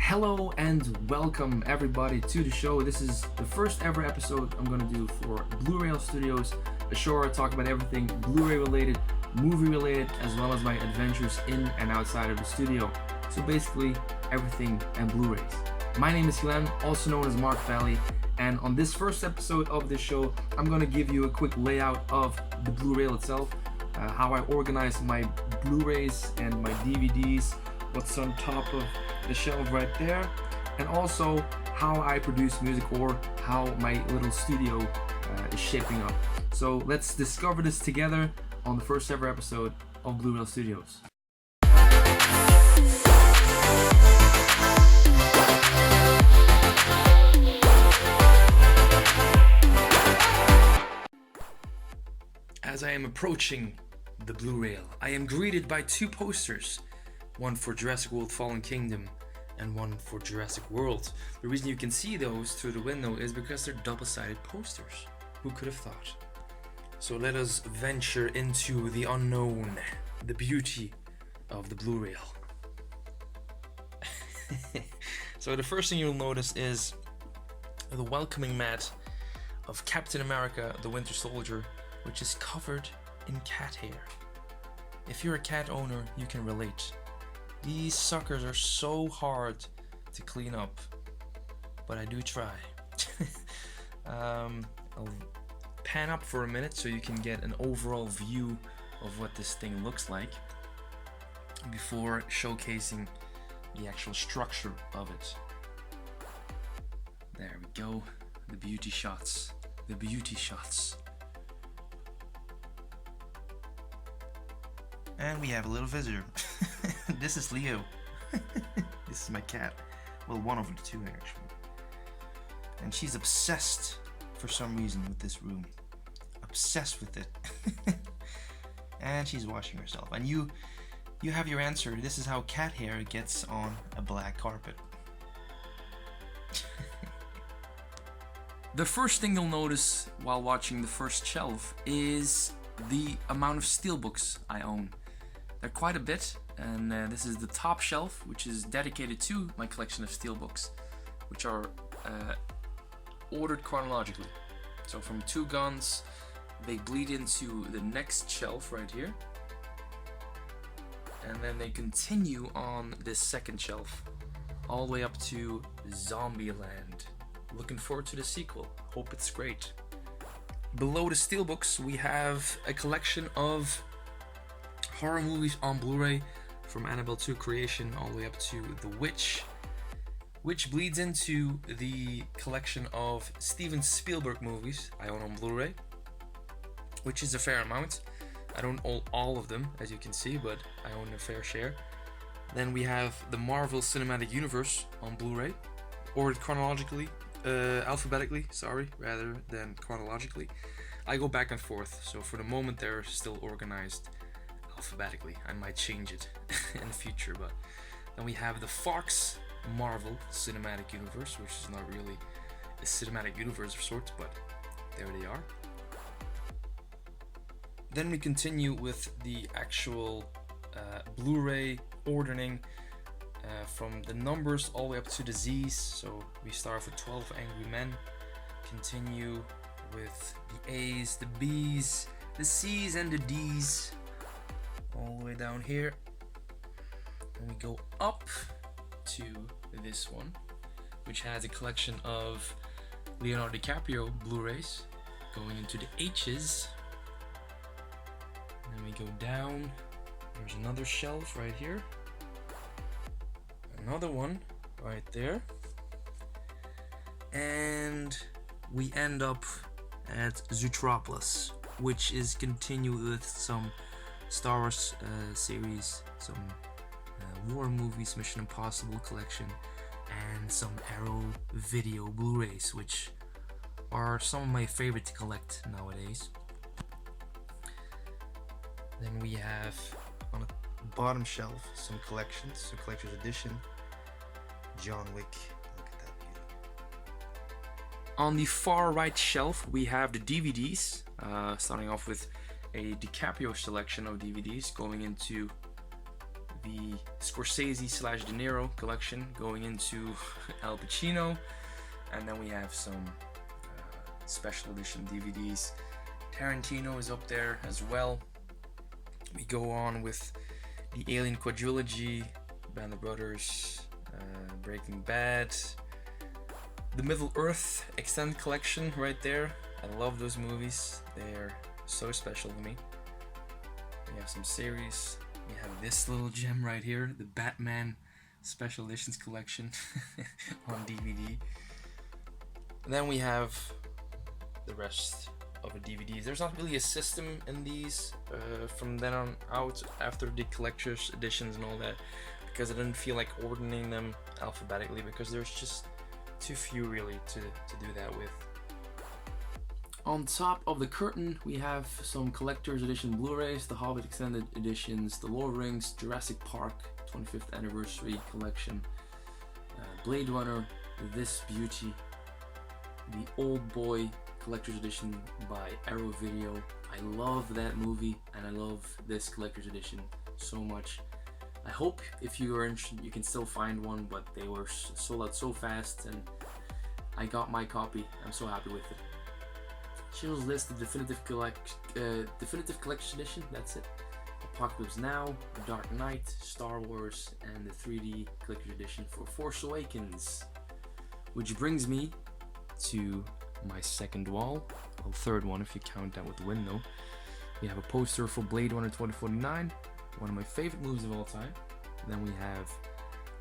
Hello and welcome everybody to the show. This is the first ever episode I'm going to do for Blureel Studios, a show where I talk about everything Blu-ray related, movie related, as well as my adventures in and outside of the studio. So basically everything and Blu-rays. My name is Glenn, also known as Mark Valley, and on this first episode of this show I'm going to give you a quick layout of the Blu-ray itself, how I organize my Blu-rays and my DVDs, what's on top of the shelf right there, and also how I produce music or how my little studio is shaping up. So let's discover this together on the first ever episode of Blureel Studios. As I am approaching the Bluray, I am greeted by two posters. One for Jurassic World Fallen Kingdom and one for Jurassic World. The reason you can see those through the window is because they're double-sided posters. Who could have thought? So let us venture into the unknown, the beauty of the Bluray. So the first thing you'll notice is the welcoming mat of Captain America, the Winter Soldier, which is covered in cat hair. If you're a cat owner, you can relate. These suckers are so hard to clean up, but I do try. I'll pan up for a minute so you can get an overall view of what this thing looks like before showcasing the actual structure of it. There we go, the beauty shots, the beauty shots. And we have a little visitor. This is Leo. This is my cat. Well, one of the two actually. And she's obsessed for some reason with this room. Obsessed with it. And she's washing herself. And you have your answer. This is how cat hair gets on a black carpet. The first thing you'll notice while watching the first shelf is the amount of steelbooks I own. They're quite a bit, and this is the top shelf, which is dedicated to my collection of steelbooks, which are ordered chronologically. So from Two Guns, they bleed into the next shelf right here, and then they continue on this second shelf, all the way up to Zombieland. Looking forward to the sequel. Hope it's great. Below the steelbooks, we have a collection of horror movies on Blu-ray, from Annabelle 2 Creation all the way up to The Witch, which bleeds into the collection of Steven Spielberg movies I own on Blu-ray, which is a fair amount. I don't own all of them, as you can see, but I own a fair share. Then we have the Marvel Cinematic Universe on Blu-ray, ordered alphabetically, rather than chronologically. I go back and forth, so for the moment they're still organized alphabetically. I might change it in the future, but then we have the Fox Marvel Cinematic Universe, which is not really a cinematic universe of sorts, but there they are. Then we continue with the actual Blu-ray ordering from the numbers all the way up to the Z's. So we start with 12 Angry Men, continue with the A's, the B's, the C's, and the D's, all the way down here. And we go up to this one, which has a collection of Leonardo DiCaprio Blu-rays going into the H's. And then we go down. There's another shelf right here. Another one right there. And we end up at Zootropolis, which is continued with some Star Wars series, some war movies, Mission Impossible collection, and some Arrow video Blu-rays, which are some of my favorite to collect nowadays. Then we have on the bottom shelf some collections, some collector's edition, John Wick. Look at that beauty. On the far right shelf we have the DVDs, starting off with a DiCaprio selection of DVDs going into the Scorsese / De Niro collection going into Al Pacino, and then we have some special edition DVDs. Tarantino is up there as well. We go on with the Alien quadrilogy, Band of Brothers, Breaking Bad, the Middle Earth extended collection right there. I love those movies. They're so special to me. We have some series. We have this little gem right here, the Batman Special Editions collection on DVD. And then we have the rest of the DVDs. There's not really a system in these from then on out after the collector's editions and all that, because I didn't feel like ordering them alphabetically, because there's just too few really to do that with. On top of the curtain, we have some collector's edition Blu-rays, the Hobbit extended editions, the Lord of the Rings, Jurassic Park 25th anniversary collection, Blade Runner, This Beauty, the Old Boy collector's edition by Arrow Video. I love that movie, and I love this collector's edition so much. I hope if you are interested you can still find one, but they were sold out so fast, and I got my copy. I'm so happy with it. Chill's List, the definitive collector's edition, that's it. Apocalypse Now, The Dark Knight, Star Wars, and the 3D collector's edition for Force Awakens. Which brings me to my second wall, well, third one if you count that with the window. We have a poster for Blade Runner 2049, one of my favorite movies of all time. And then we have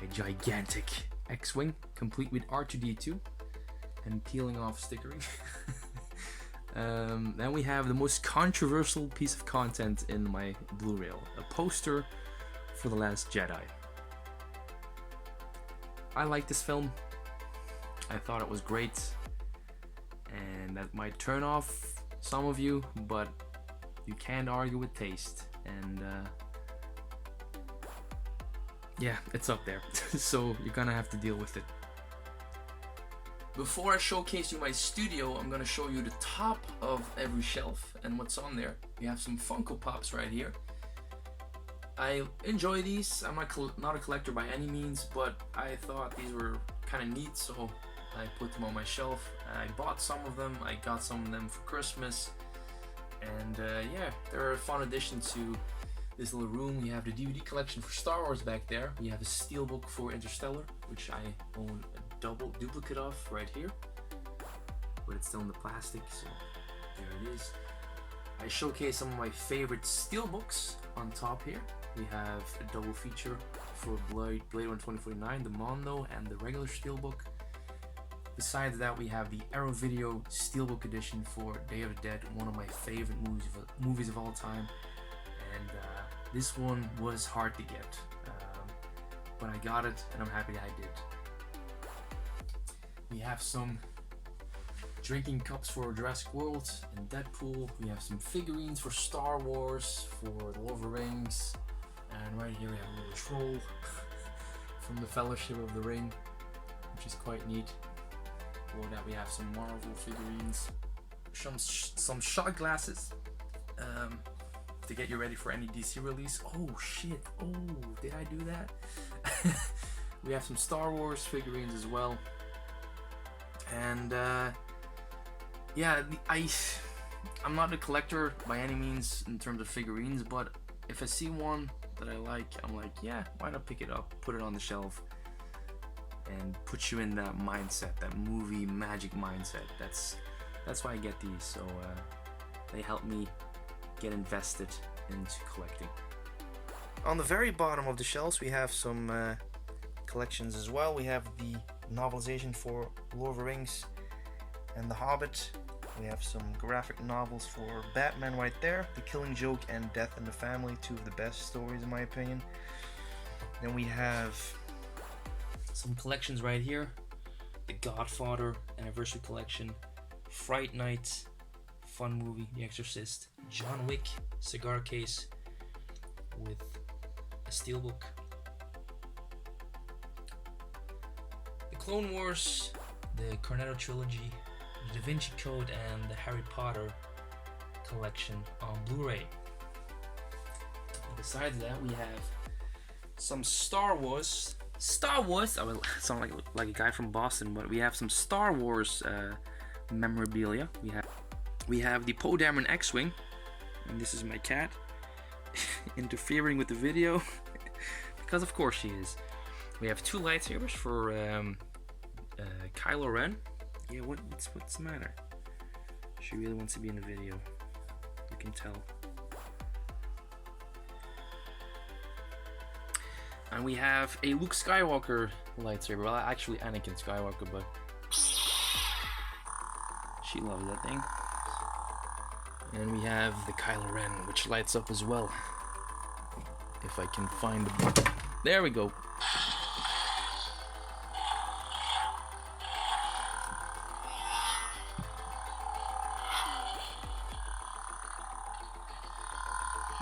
a gigantic X-Wing, complete with R2-D2 and peeling off stickering. Then we have the most controversial piece of content in my Blu-ray, a poster for The Last Jedi. I like this film. I thought it was great, and that might turn off some of you, but you can't argue with taste, and yeah, it's up there. So you're gonna have to deal with it. Before I showcase you my studio, I'm gonna show you the top of every shelf and what's on there. We have some Funko Pops right here. I enjoy these. I'm not a collector by any means, but I thought these were kind of neat, so I put them on my shelf. I bought some of them. I got some of them for Christmas, and yeah, they're a fun addition to this little room. We have the DVD collection for Star Wars back there. We have a steelbook for Interstellar, which I own a double duplicate of right here, but it's still in the plastic, so there it is. I showcase some of my favorite steelbooks on top here. We have a double feature for Blade Runner 2049, the Mondo and the regular steelbook. Besides that, we have the Arrow Video steelbook edition for Day of the Dead, one of my favorite movies of all time. And this one was hard to get, but I got it, and I'm happy I did. We have some drinking cups for Jurassic World and Deadpool. We have some figurines for Star Wars, for The Lord of the Rings, and right here we have a little troll from the Fellowship of the Ring, which is quite neat. Below that we have some Marvel figurines, some shot glasses to get you ready for any DC release. Oh shit, oh, did I do that? We have some Star Wars figurines as well. And yeah, I'm not a collector by any means in terms of figurines, but if I see one that I like, I'm like, yeah, why not pick it up, put it on the shelf, and put you in that mindset, that movie magic mindset. That's why I get these, so they help me get invested into collecting. On the very bottom of the shelves we have some collections as well. We have the novelization for Lord of the Rings and The Hobbit. We have some graphic novels for Batman right there, The Killing Joke and Death in the Family, two of the best stories in my opinion. Then we have some collections right here, The Godfather Anniversary Collection, Fright Night, fun movie, The Exorcist, John Wick cigar case with a steelbook, The Clone Wars, the Cornetto trilogy, the Da Vinci Code, and the Harry Potter collection on Blu-ray. Besides that, we have some Star Wars. I will sound like a guy from Boston, but we have some Star Wars memorabilia. We have the Poe Dameron X-Wing, and this is my cat interfering with the video because of course she is. We have two lightsabers for Kylo Ren. Yeah, what's the matter? She really wants to be in the video. You can tell. And we have a Luke Skywalker lightsaber. Well, actually Anakin Skywalker, but she loves that thing. And we have the Kylo Ren, which lights up as well. If I can find the button. There we go.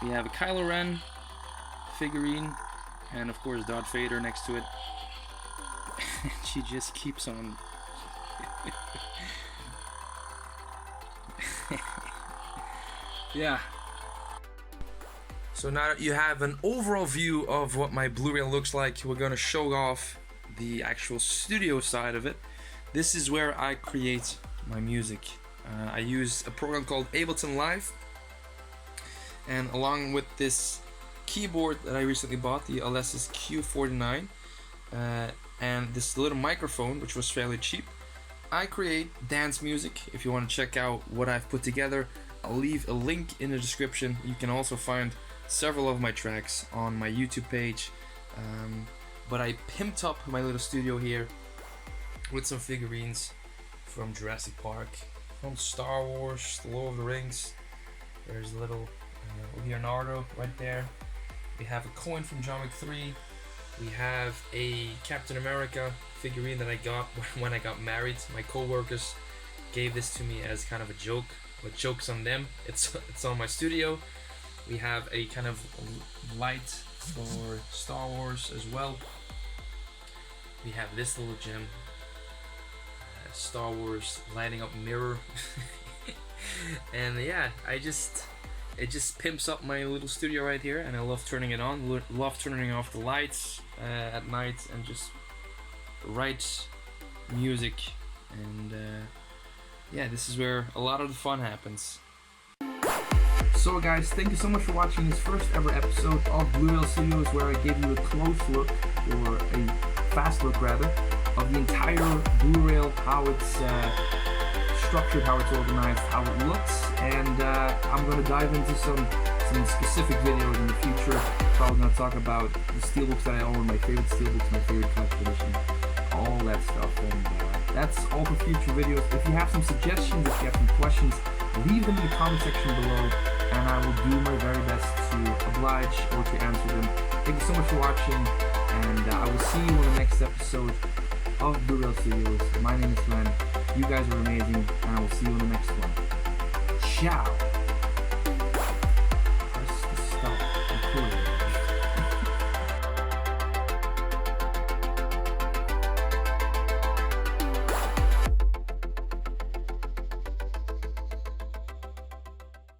We have a Kylo Ren figurine, and of course Darth Vader next to it. She just keeps on. Yeah. So now that you have an overall view of what my Blu-ray looks like, we're gonna show off the actual studio side of it. This is where I create my music. I use a program called Ableton Live, and along with this keyboard that I recently bought, the Alesis Q49, and this little microphone, which was fairly cheap, I create dance music. If you want to check out what I've put together, I'll leave a link in the description. You can also find several of my tracks on my YouTube page, but I pimped up my little studio here with some figurines from Jurassic Park, from Star Wars, The Lord of the Rings. There's a little Leonardo right there. We have a coin from John Wick 3. We have a Captain America figurine that I got when I got married. My co-workers gave this to me as kind of a joke, but joke's on them. It's on my studio. We have a kind of light for Star Wars as well. We have this little gem, Star Wars lighting up mirror. And yeah, it just pimps up my little studio right here, and I love turning it on, love turning off the lights at night, and just write music. And yeah, this is where a lot of the fun happens. So guys, thank you so much for watching this first ever episode of Blureel Studios, where I gave you a close look, or a fast look rather, of the entire Blu-ray, how it's structured, how it's organized, how it looks, and I'm going to dive into some specific videos in the future. Probably going to talk about the steelbooks that I own, my favorite steelbooks, my favorite collector's edition, all that stuff, and that's all for future videos. If you have some suggestions, if you have some questions, leave them in the comment section below, and I will do my very best to oblige or to answer them. Thank you so much for watching, and I will see you in the next episode of Bluereel Studios. My name is Glenn. You guys are amazing, and I will see you in the next one. Ciao!